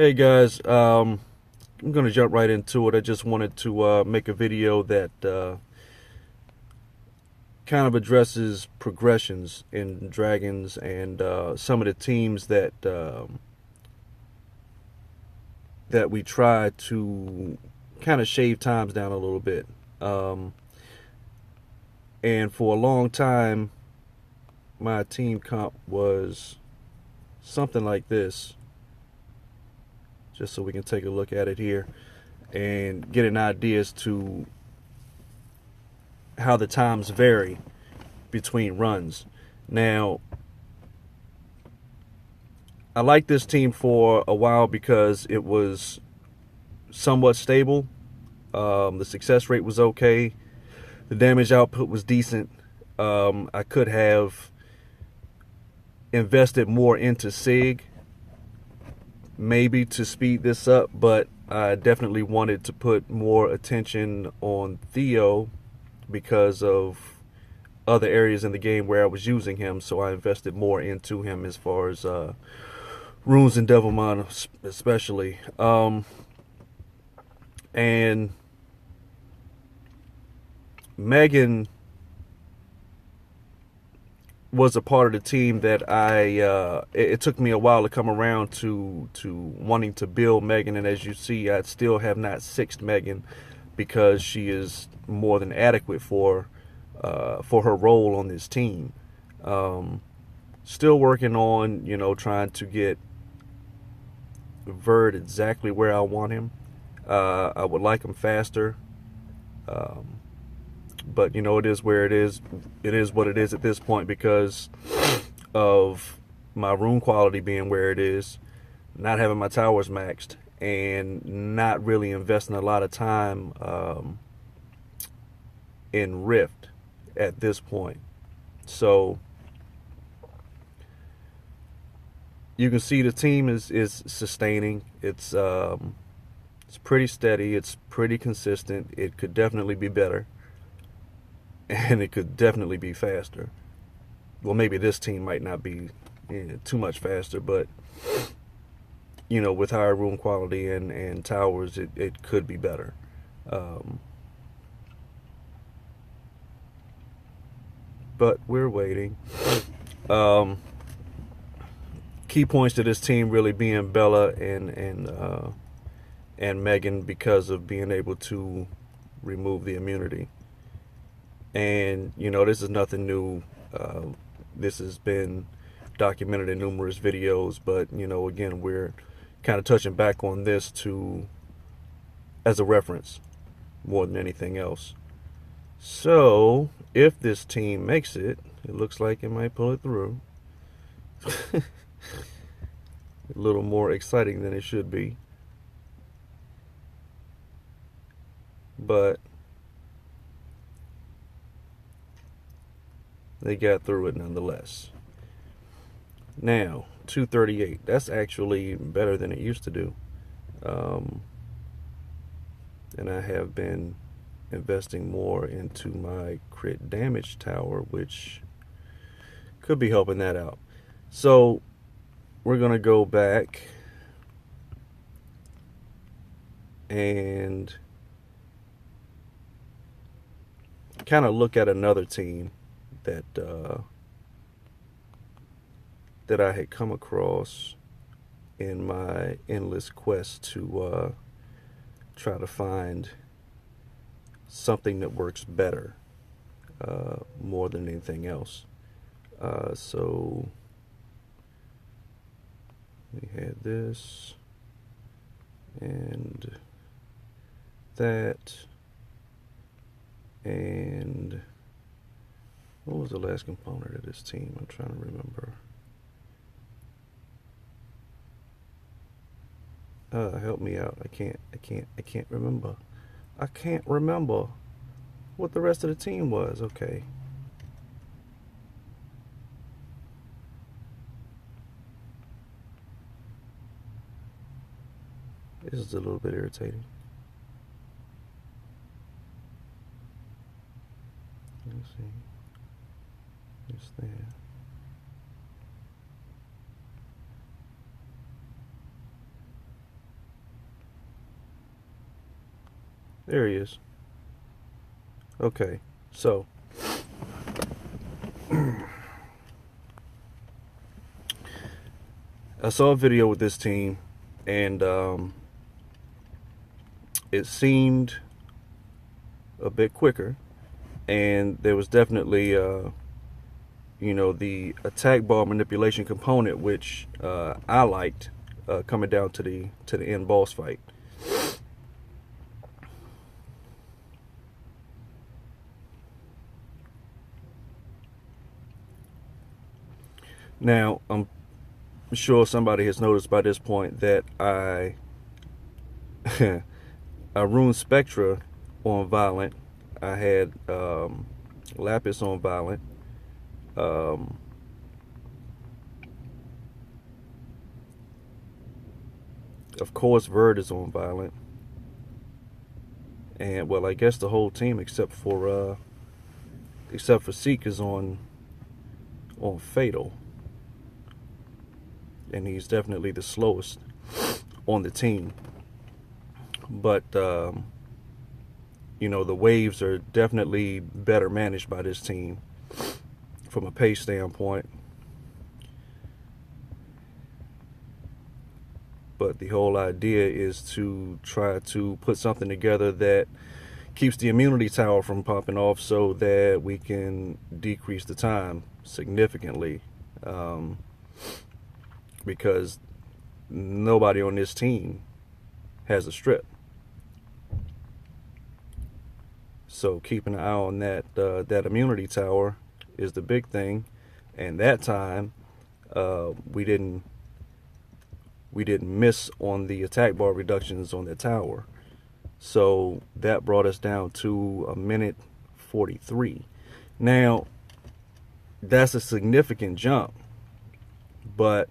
Hey guys, I'm gonna jump right into it. I just wanted to make a video that kind of addresses progressions in Dragons and some of the teams that we try to kind of shave times down a little bit. Um, and for a long time, my team comp was something like this. Just so we can take a look at it here and get an idea as to how the times vary between runs. Now, I liked this team for a while because it was somewhat stable. The success rate was okay. The damage output was decent. I could have invested more into SIG, maybe to speed this up, but I definitely wanted to put more attention on Theo because of other areas in the game where I was using him, so I invested more into him as far as runes and Devilmon especially. And Megan was a part of the team that it took me a while to come around to wanting to build Megan, and as you see, I still have not sixed Megan because she is more than adequate for her role on this team. Still working on, trying to get Verd exactly where I want him. I would like him faster. But it is where it is. It is what it is at this point because of my rune quality being where it is, not having my towers maxed, and not really investing a lot of time in Rift at this point. So you can see the team is sustaining. It's pretty steady. It's pretty consistent. It could definitely be better. And it could definitely be faster. Well, maybe this team might not be too much faster, but with higher room quality and towers, it could be better. But we're waiting. Key points to this team really being Bella and Megan because of being able to remove the immunity. And this is nothing new. This has been documented in numerous videos, but again, we're kind of touching back on this as a reference more than anything else. So if this team makes it, it looks like it might pull it through. A little more exciting than it should be, but they got through it nonetheless. Now, 238. That's actually better than it used to do. And I have been investing more into my crit damage tower, which could be helping that out. So, we're going to go back and kind of look at another team that I had come across in my endless quest to try to find something that works better more than anything else. So we had this and that, and what was the last component of this team? I'm trying to remember. Help me out. I can't remember. I can't remember what the rest of the team was. Okay. This is a little bit irritating. Let's see. It's there. There he is. Okay, so I saw a video with this team, and it seemed a bit quicker, and there was definitely the attack ball manipulation component, which I liked, coming down to the end boss fight. Now, I'm sure somebody has noticed by this point that I ruined Spectra on Violent. I had Lapis on Violent. Of course, Verd is on Violent. And, well, I guess the whole team except for Seek is on Fatal. And he's definitely the slowest on the team. But the waves are definitely better managed by this team from a pace standpoint. But the whole idea is to try to put something together that keeps the immunity tower from popping off, so that we can decrease the time significantly. Because nobody on this team has a strip. So keeping an eye on that immunity tower is the big thing. And that time, we didn't miss on the attack bar reductions on the tower. So that brought us down to 1:43. Now, that's a significant jump, but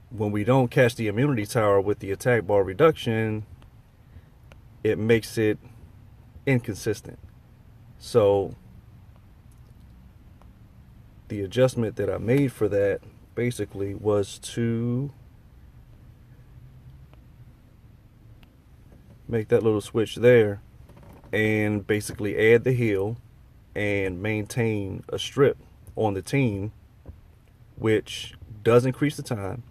when we don't catch the immunity tower with the attack bar reduction, it makes it inconsistent. So the adjustment that I made for that basically was to make that little switch there and basically add the heal and maintain a strip on the team, which does increase the time,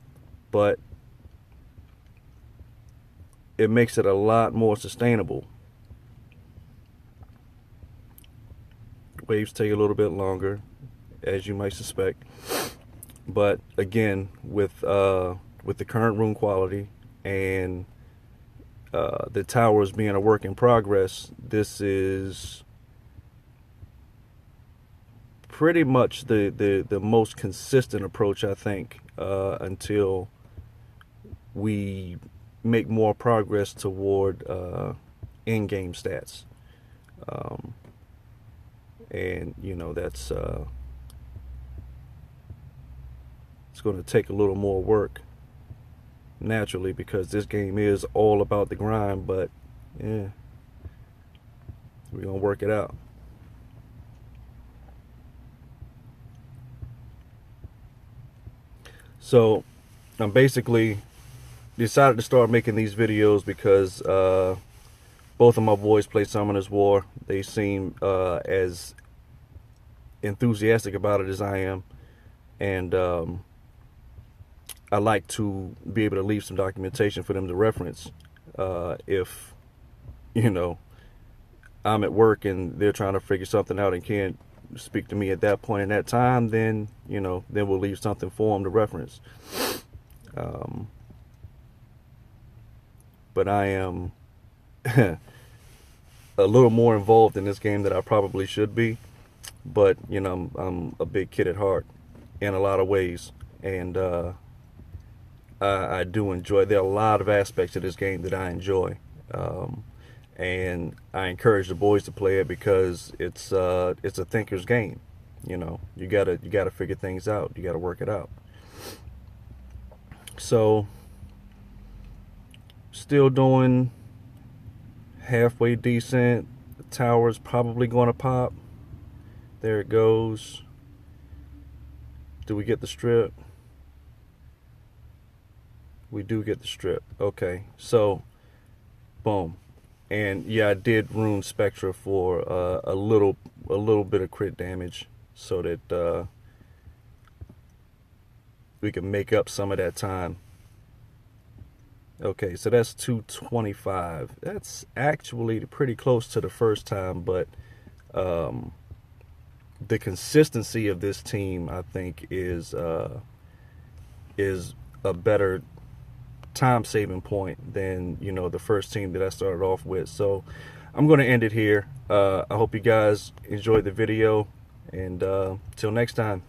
but it makes it a lot more sustainable. Waves take a little bit longer, as you might suspect, but again, with the current room quality and the towers being a work in progress, this is pretty much the most consistent approach, I think, until we make more progress toward in-game stats. And that's it's going to take a little more work, naturally, because this game is all about the grind. But yeah, we're gonna work it out. So I'm basically decided to start making these videos because both of my boys play Summoners War. They seem as enthusiastic about it as I am, and I like to be able to leave some documentation for them to reference if I'm at work and they're trying to figure something out and can't speak to me at that point in that time. Then then we'll leave something for them to reference. But I am a little more involved in this game than I probably should be. But I'm a big kid at heart in a lot of ways, and I do enjoy. There are a lot of aspects of this game that I enjoy, and I encourage the boys to play it because it's a thinker's game. You gotta figure things out. You gotta work it out. So, still doing halfway decent. The tower's probably going to pop. There it goes. Do we get the strip? We do get the strip. Okay, so Boom. And yeah, I did rune Spectra for a little bit of crit damage so that we can make up some of that time. Okay, so that's 225. That's actually pretty close to the first time, but the consistency of this team, I think, is a better time saving point than, you know, the first team that I started off with. So I'm going to end it here. I hope you guys enjoyed the video, and till next time.